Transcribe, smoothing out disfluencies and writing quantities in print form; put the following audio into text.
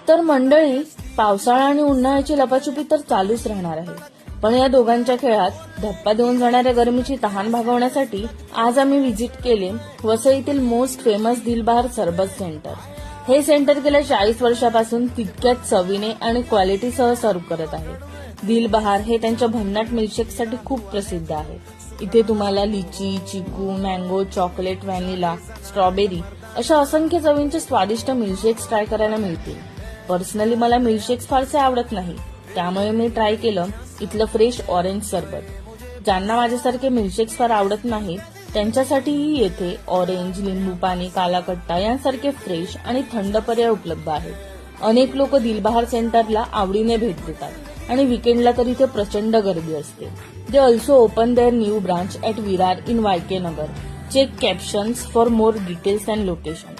तर मंडळी, पावसाळा आणि उन्हाळ्याची लपाछुपी तर चालूच राहणार आहे. पण या दोघांच्या खेळात धप्पा देऊन जाणाऱ्या गरमीची तहान भागवण्यासाठी आज आम्ही व्हिजिट केले वसईतील मोस्ट फेमस दिलबहार सरबत सेंटर. हे सेंटर गेल्या 40 वर्षापासून तितक्याच चवीने आणि क्वालिटीसह सर्व्ह करत आहे. दिलबहार हे त्यांच्या भन्नाट मिल्कशेकसाठी खूप प्रसिद्ध आहे. इथे तुम्हाला लिची, चिकू, मँगो, चॉकलेट, व्हॅनिला, स्ट्रॉबेरी अशा असंख्य चवींचे स्वादिष्ट मिल्कशेक्स ट्राय करायला मिळतील. पर्सनली मला मिल्कशेक्स फारसे आवडत नाही, त्यामुळे मी ट्राय केलं इथलं फ्रेश ऑरेंज सरबत. ज्यांना माझ्यासारखे मिल्कशेक्स फार आवडत नाहीत त्यांच्यासाठीही येथे ऑरेंज, लिंबू पाणी, काला कट्टा यांसारखे फ्रेश आणि थंड पर्याय उपलब्ध आहेत. अनेक लोक दिलबहार सेंटरला आवडीने भेट देतात आणि विकेंडला तर इथे प्रचंड गर्दी असते. They also open their new branch at Virar in YK Nagar. Check captions for more details and location.